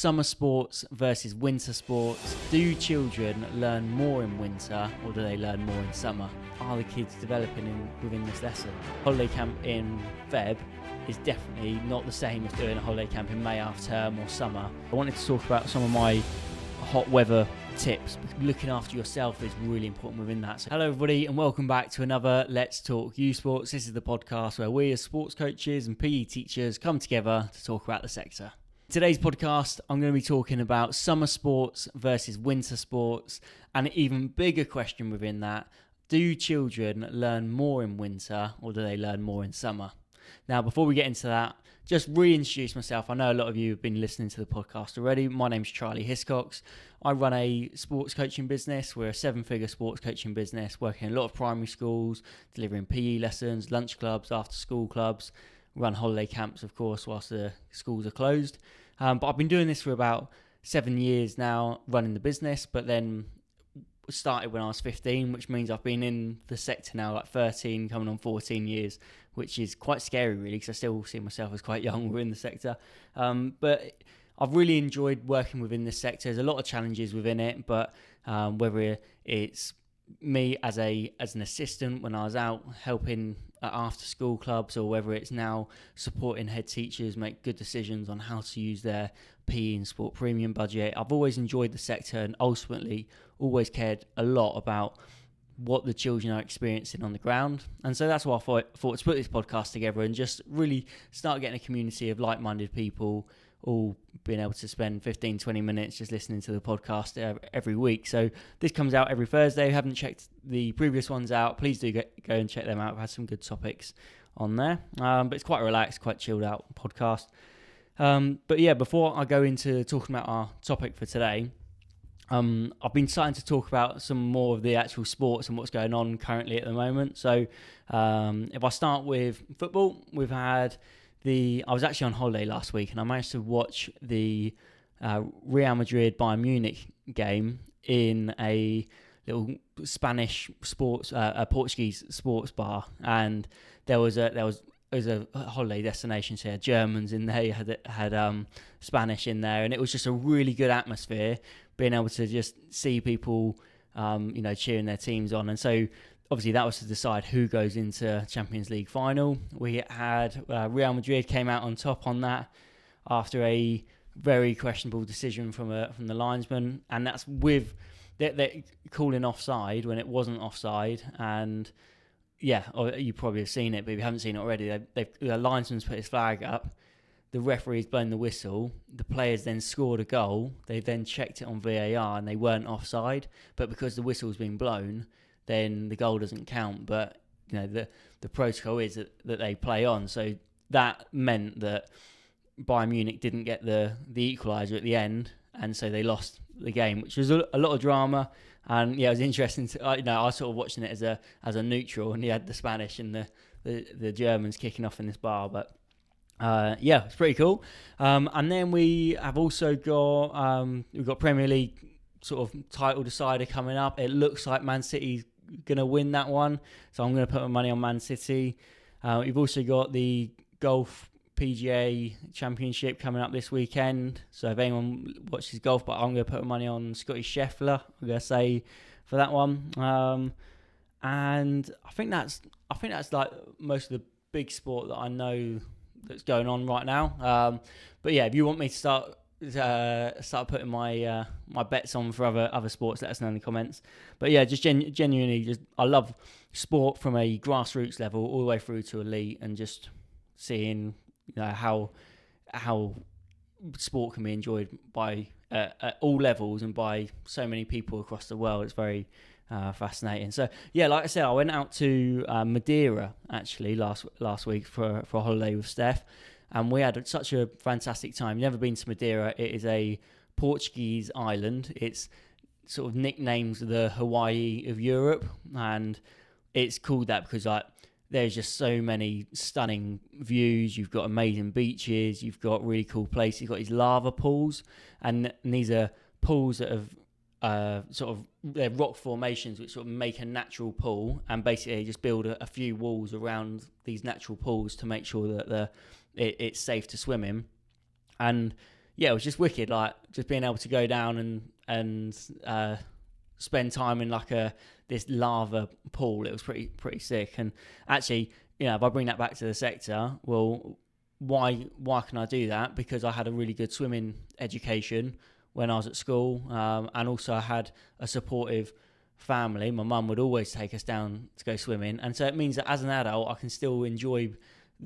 Summer sports versus winter sports. Do children learn more in winter or do they learn more in summer? Are the kids developing within this lesson? Holiday camp in Feb is definitely not the same as doing a holiday camp in May half term or summer. I wanted to talk about some of my hot weather tips. Looking after yourself is really important within that. So hello everybody and welcome back to another Let's Talk uSports. This is the podcast where we as sports coaches and PE teachers come together to talk about the sector. Today's podcast, I'm going to be talking about summer sports versus winter sports, and an even bigger question within that, do children learn more in winter or do they learn more in summer? Now, before we get into that, just reintroduce myself. I know a lot of you have been listening to the podcast already. My name's Charlie Hiscox. I run a sports coaching business. We're a 7-figure sports coaching business, working in a lot of primary schools, delivering PE lessons, lunch clubs, after school clubs. We run holiday camps, of course, whilst the schools are closed. But I've been doing this for about 7 years now, running the business, but then started when I was 15, which means I've been in the sector now like 13, coming on 14 years, which is quite scary really, because I still see myself as quite young within the sector. But I've really enjoyed working within this sector. There's a lot of challenges within it, but whether it's me as an assistant when I was out helping at after school clubs, or whether it's now supporting head teachers make good decisions on how to use their PE and sport premium budget, I've always enjoyed the sector and ultimately always cared a lot about what the children are experiencing on the ground. And so that's why I thought to put this podcast together and just really start getting a community of like-minded people all being able to spend 15-20 minutes just listening to the podcast every week. So this comes out every Thursday. If you haven't checked the previous ones out, please do go and check them out. I've had some good topics on there, but it's quite a relaxed, quite chilled out podcast. But yeah, before I go into talking about our topic for today, I've been starting to talk about some more of the actual sports and what's going on currently at the moment. So if I start with football, I was actually on holiday last week and I managed to watch the Real Madrid Bayern Munich game in a little Spanish Portuguese sports bar, and there was a holiday destination, so had Germans in there, had Spanish in there, and it was just a really good atmosphere, being able to just see people cheering their teams on. And so obviously that was to decide who goes into Champions League final. We had Real Madrid came out on top on that after a very questionable decision from the linesman, and that's with they're calling offside when it wasn't offside. And yeah, you probably have seen it, but if you haven't seen it already, the linesman's put his flag up, the referee's blown the whistle, the players then scored a goal, they then checked it on VAR and they weren't offside, but because the whistle's been blown, then the goal doesn't count. But the protocol is that they play on. So that meant that Bayern Munich didn't get the equaliser at the end, and so they lost the game, which was a lot of drama. And yeah, it was interesting. I was sort of watching it as a neutral, and you had the Spanish and the Germans kicking off in this bar. But yeah, it's pretty cool. And then we have also got Premier League sort of title decider coming up. It looks like Man City's going to win that one, so I'm going to put my money on Man City. You've also got the golf PGA Championship coming up this weekend, so if anyone watches golf, but I'm going to put my money on Scotty Scheffler, I'm going to say, for that one. And I think that's like most of the big sport that I know that's going on right now. But yeah, if you want me to start putting my bets on for other sports, let us know in the comments. But yeah, just genuinely, I love sport from a grassroots level all the way through to elite, and just seeing how sport can be enjoyed by at all levels and by so many people across the world. It's very fascinating. So yeah, like I said, I went out to Madeira actually last week for a holiday with Steph. And we had such a fantastic time. Never been to Madeira. It is a Portuguese island. It's sort of nicknamed the Hawaii of Europe, and it's called that because there's just so many stunning views. You've got amazing beaches. You've got really cool places. You've got these lava pools, and these are pools that have they're rock formations which sort of make a natural pool, and basically just build a few walls around these natural pools to make sure that it's safe to swim in. And yeah, it was just wicked. Like just being able to go down and spend time in like this lava pool. It was pretty sick. And actually, if I bring that back to the sector, well, why can I do that? Because I had a really good swimming education when I was at school, and also I had a supportive family. My mum would always take us down to go swimming, and so it means that as an adult, I can still enjoy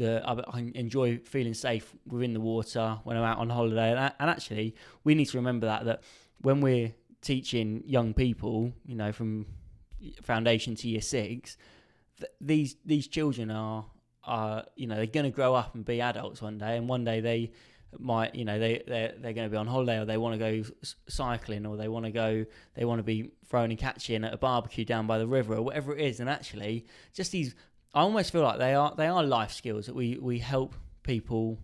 I enjoy feeling safe within the water when I'm out on holiday. And actually, we need to remember that when we're teaching young people, from foundation to year 6, these children are they're going to grow up and be adults one day, and one day they might they're going to be on holiday, or they want to go cycling, or they want to be throwing and catching at a barbecue down by the river, or whatever it is. And actually, just these, I almost feel like they are life skills that we help people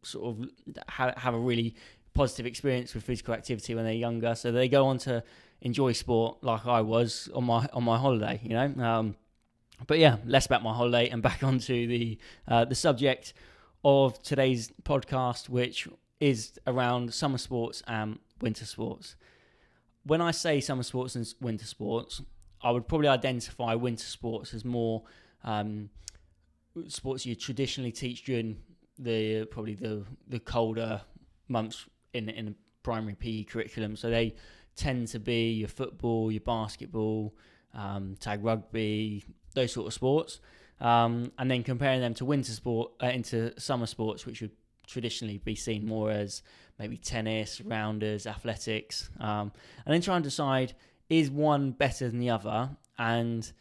sort of have a really positive experience with physical activity when they're younger, so they go on to enjoy sport like I was on my holiday. But yeah, less about my holiday and back onto the subject of today's podcast, which is around summer sports and winter sports. When I say summer sports and winter sports, I would probably identify winter sports as more sports you traditionally teach during the colder months in a primary PE curriculum. So they tend to be your football, your basketball, tag rugby, those sort of sports, and then comparing them to winter sport into summer sports, which would traditionally be seen more as maybe tennis, rounders, athletics, and then try and decide, is one better than the other, and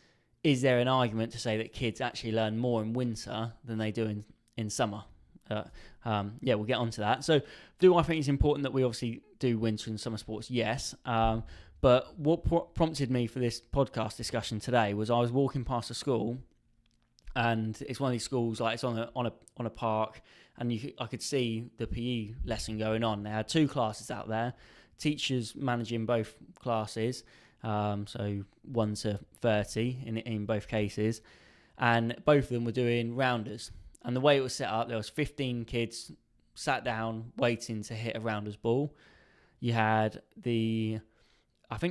is there an argument to say that kids actually learn more in winter than they do in summer? We'll get onto that. So do I think it's important that we obviously do winter and summer sports? Yes. But what prompted me for this podcast discussion today was I was walking past a school, and it's one of these schools, like it's on a park, and I could see the PE lesson going on. They had 2 classes out there, teachers managing both classes, so 1 to 30 in both cases, and both of them were doing rounders. And the way it was set up, there was 15 kids sat down waiting to hit a rounders ball. You had I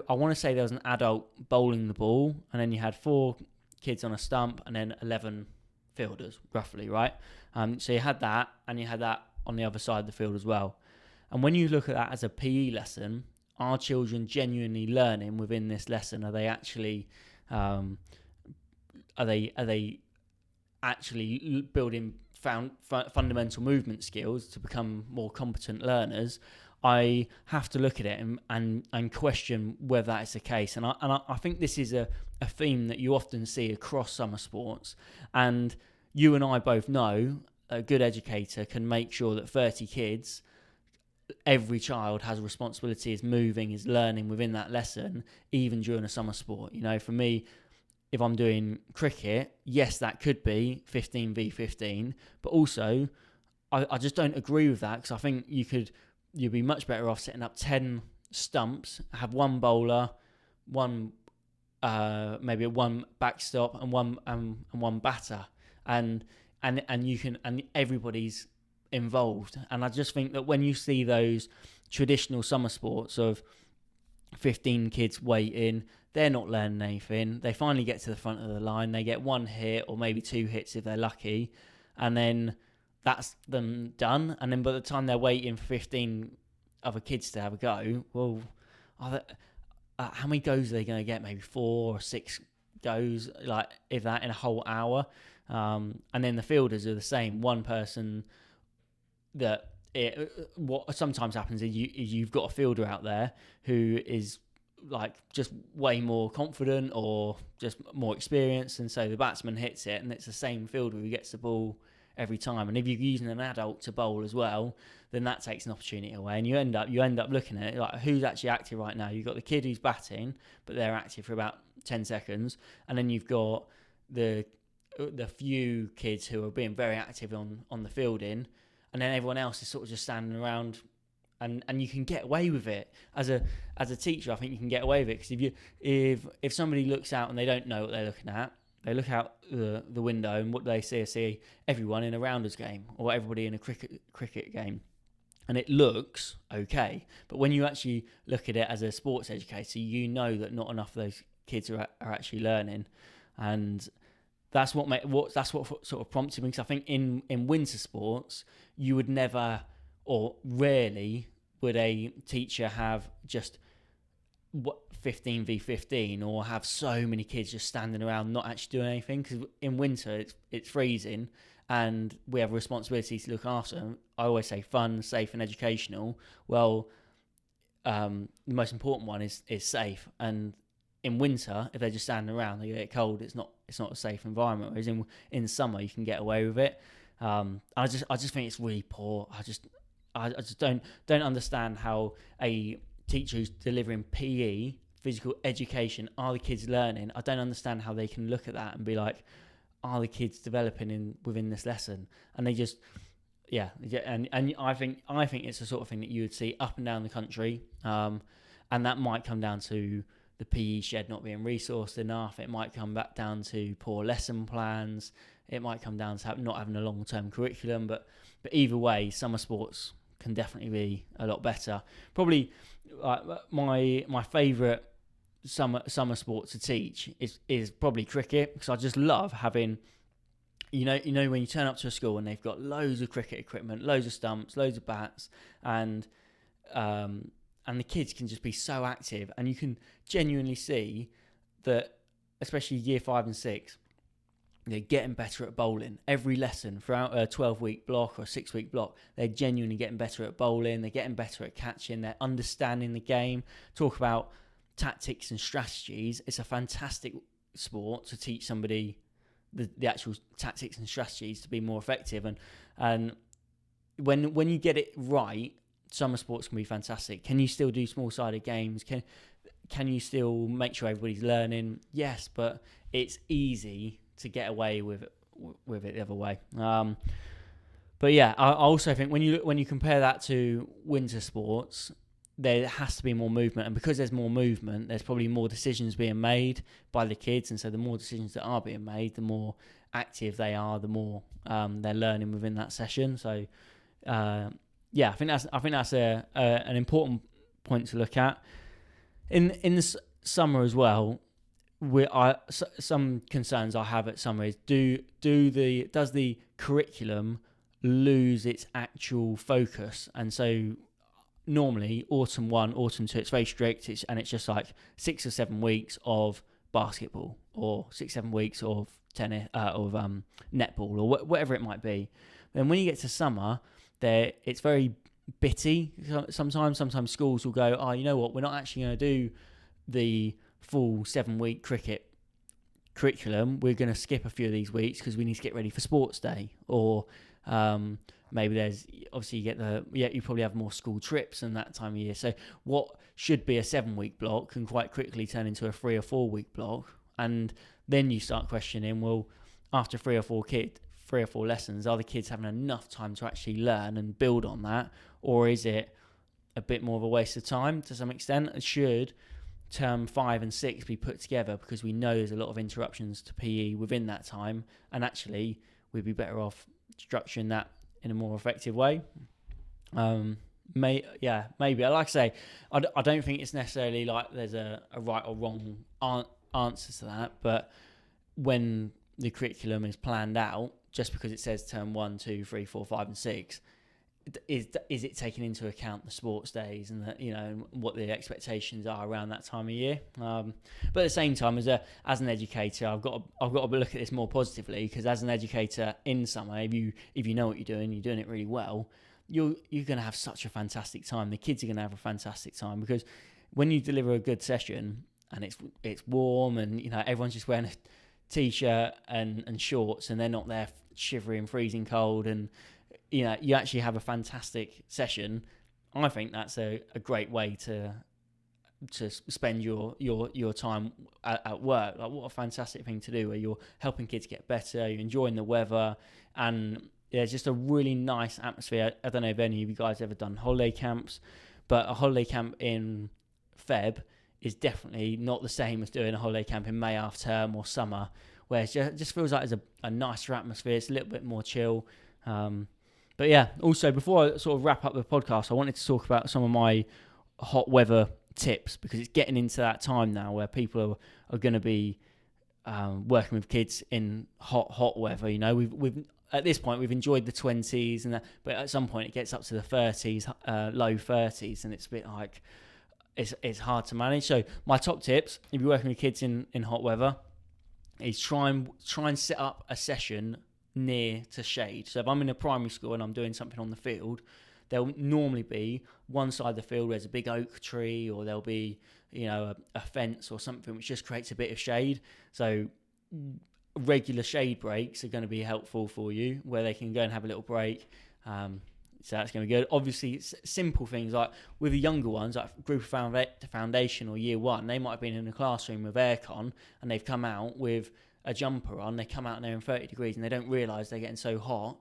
want to say there was an adult bowling the ball, and then you had 4 kids on a stump, and then 11 fielders, roughly, right? So you had that, and you had that on the other side of the field as well. And when you look at that as a PE lesson, are children genuinely learning within this lesson? Are they actually actually building fundamental movement skills to become more competent learners? I have to look at it and question whether that is the case. And I think this is a theme that you often see across summer sports. And you and I both know a good educator can make sure that 30 kids, every child has a responsibility, is moving, is learning within that lesson, even during a summer sport. For me, if I'm doing cricket, yes, that could be 15 v 15, but also I just don't agree with that, because I think you'd be much better off setting up 10 stumps, have 1 bowler, maybe one backstop and one batter, and everybody's involved. And I just think that when you see those traditional summer sports of 15 kids waiting, they're not learning anything. They finally get to the front of the line, they get 1 hit or maybe 2 hits if they're lucky, and then that's them done. And then by the time they're waiting for 15 other kids to have a go, well, how many goes are they going to get? Maybe 4 or 6 goes, like if that, in a whole hour. And then the fielders are the same. One person what sometimes happens is you've got a fielder out there who is like just way more confident or just more experienced, and so the batsman hits it, and it's the same fielder who gets the ball every time. And if you're using an adult to bowl as well, then that takes an opportunity away, and you end up looking at it like, who's actually active right now? You've got the kid who's batting, but they're active for about 10 seconds, and then you've got the few kids who are being very active on the fielding, and then everyone else is sort of just standing around, and you can get away with it as a teacher. I think you can get away with it, because if somebody looks out and they don't know what they're looking at, they look out the window, and what they see everyone in a rounders game or everybody in a cricket game. and it looks okay. But when you actually look at it as a sports educator, you know that not enough of those kids are actually learning, and that's what sort of prompted me, because I think in winter sports you would never, or rarely would, a teacher have just 15v15, or have so many kids just standing around not actually doing anything, because in winter it's freezing and we have a responsibility to look after them. I always say fun, safe and educational. Well, the most important one is safe, and in winter, if they're just standing around, they get cold. It's not a safe environment. Whereas in summer, you can get away with it. I just think it's really poor. I just don't understand how a teacher who's delivering PE, physical education, are the kids learning? I don't understand how they can look at that and be like, are the kids developing within this lesson? And they just, yeah, and I think it's the sort of thing that you would see up and down the country, and that might come down to the PE shed not being resourced enough. It might come back down to poor lesson plans. It might come down to not having a long-term curriculum. But either way, summer sports can definitely be a lot better. Probably my favourite summer sport to teach is probably cricket, because I just love having, you know when you turn up to a school and they've got loads of cricket equipment, loads of stumps, loads of bats, and the kids can just be so active, and you can genuinely see that, especially year 5 and 6, they're getting better at bowling. Every lesson throughout a 12-week block or a 6-week block, they're genuinely getting better at bowling. They're getting better at catching. They're understanding the game. Talk about tactics and strategies. It's a fantastic sport to teach somebody the actual tactics and strategies to be more effective. And when you get it right, summer sports can be fantastic. Can you still do small-sided games? Can you still make sure everybody's learning? Yes, but it's easy to get away with it the other way. But yeah, I also think when you compare that to winter sports, there has to be more movement, and because there's more movement, there's probably more decisions being made by the kids, and so the more decisions that are being made, the more active they are, the more they're learning within that session. So yeah, I think that's an important point to look at. In the summer as well, some concerns I have at summer is does the curriculum lose its actual focus? And so normally autumn 1, autumn 2, it's very strict, and it's just like 6 or 7 weeks of basketball, or 6-7 weeks of tennis, of netball, or whatever it might be. Then when you get to summer, it's very bitty. Sometimes schools will go, oh, you know what, we're not actually going to do the full 7-week cricket curriculum. We're going to skip a few of these weeks because we need to get ready for sports day. Or maybe there's, obviously you probably have more school trips in that time of year. So what should be a 7-week block can quite quickly turn into a 3 or 4 week block. And then you start questioning, well, after 3 or 4 lessons, are the kids having enough time to actually learn and build on that? Or is it a bit more of a waste of time to some extent? It should term 5 and 6 be put together, because we know there's a lot of interruptions to PE within that time, and actually we'd be better off structuring that in a more effective way. Maybe. Like I say, I don't think it's necessarily like there's a right or wrong answer to that, but when the curriculum is planned out, just because it says term 1, 2, 3, 4, 5 and 6, is it taking into account the sports days and what the expectations are around that time of year? But at the same time, as an educator, I've got to look at this more positively, because as an educator in summer, if you know what you're doing it really well, you're going to have such a fantastic time. The kids are going to have a fantastic time, because when you deliver a good session and it's warm, and everyone's just wearing a t-shirt and shorts, and they're not there shivering, freezing cold, and you actually have a fantastic session. I think that's a great way to spend your time at work. Like, what a fantastic thing to do, where you're helping kids get better, you're enjoying the weather, and it's just a really nice atmosphere. I don't know if any of you guys ever done holiday camps, but a holiday camp in Feb is definitely not the same as doing a holiday camp in May half term or summer, where it just feels like there's a nicer atmosphere. It's a little bit more chill. But yeah, also before I sort of wrap up the podcast, I wanted to talk about some of my hot weather tips, because it's getting into that time now where people are going to be working with kids in hot weather. You know, we've at this point we've enjoyed the 20s and that, but at some point it gets up to the 30s, low 30s, and it's a bit like it's hard to manage. So my top tips, if you're working with kids in hot weather, is try and set up a session near to shade. So if I'm in a primary school and I'm doing something on the field, there'll normally be one side of the field where there's a big oak tree, or there'll be, you know, a fence or something which just creates a bit of shade. So regular shade breaks are going to be helpful for you, where they can go and have a little break. So that's going to be good. Obviously, it's simple things like with the younger ones, like group of foundation or year one, they might have been in a classroom with aircon and they've come out with a jumper on. They come out and they're in 30 degrees and they don't realise they're getting so hot.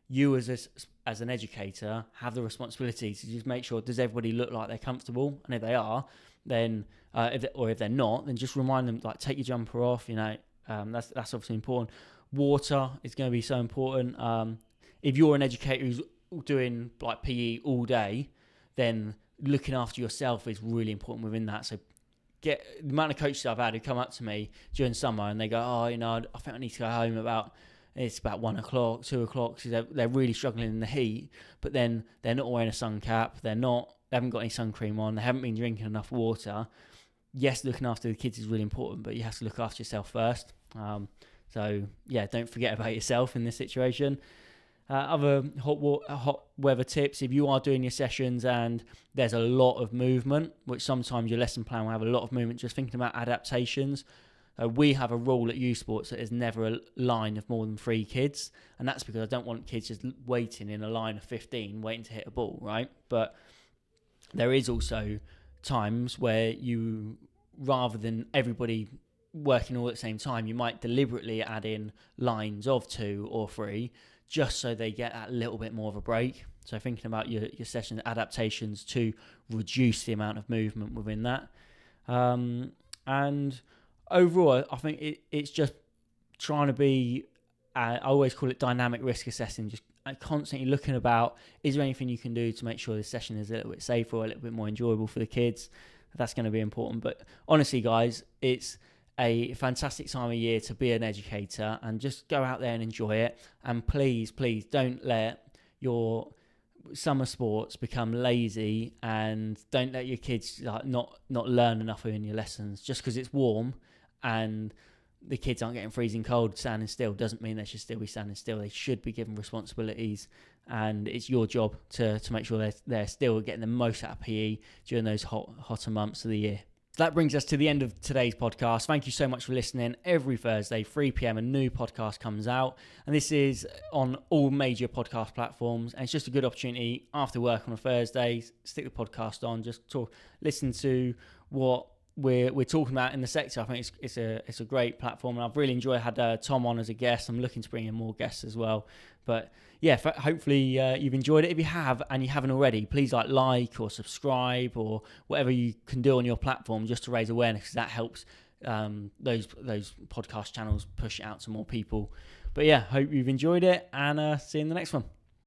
You as an educator have the responsibility to just make sure, does everybody look like they're comfortable? And if they are, then if they're not, then just remind them, like, take your jumper off. You know, that's obviously important. Water is going to be so important. If you're an educator who's doing like PE all day, then looking after yourself is really important within that. So the amount of coaches I've had who come up to me during summer and they go, oh, you know, I think I need to go home it's about 1 o'clock, 2 o'clock, because they're really struggling in the heat, but then they're not wearing a sun cap, they haven't got any sun cream on, they haven't been drinking enough water. Yes, looking after the kids is really important, but you have to look after yourself first. So yeah, don't forget about yourself in this situation. Other hot weather tips, if you are doing your sessions and there's a lot of movement, which sometimes your lesson plan will have a lot of movement, just thinking about adaptations. We have a rule at uSports that there's never a line of more than 3 kids, and that's because I don't want kids just waiting in a line of 15 waiting to hit a ball, right? But there is also times where you, rather than everybody working all at the same time, you might deliberately add in lines of 2 or 3 just so they get that little bit more of a break. So thinking about your session adaptations to reduce the amount of movement within that. And overall, I think it's just trying to be, I always call it dynamic risk assessing, just constantly looking about, is there anything you can do to make sure this session is a little bit safer, a little bit more enjoyable for the kids? That's going to be important. But honestly, guys, it's a fantastic time of year to be an educator, and just go out there and enjoy it. And please don't let your summer sports become lazy, and don't let your kids not learn enough in your lessons. Just because it's warm and the kids aren't getting freezing cold standing still doesn't mean they should still be standing still. They should be given responsibilities, and it's your job to make sure they're still getting the most out of PE during those hotter months of the year. That brings us to the end of today's podcast. Thank you so much for listening. Every Thursday, 3 p.m, a new podcast comes out. And this is on all major podcast platforms. And it's just a good opportunity after work on a Thursday, stick the podcast on, just listen to what we're talking about in the sector. I think it's a great platform. And I've really enjoyed, had Tom on as a guest. I'm looking to bring in more guests as well. But yeah, hopefully you've enjoyed it. If you have and you haven't already, please like or subscribe or whatever you can do on your platform just to raise awareness, because that helps those podcast channels push it out to more people. But yeah, hope you've enjoyed it, and see you in the next one.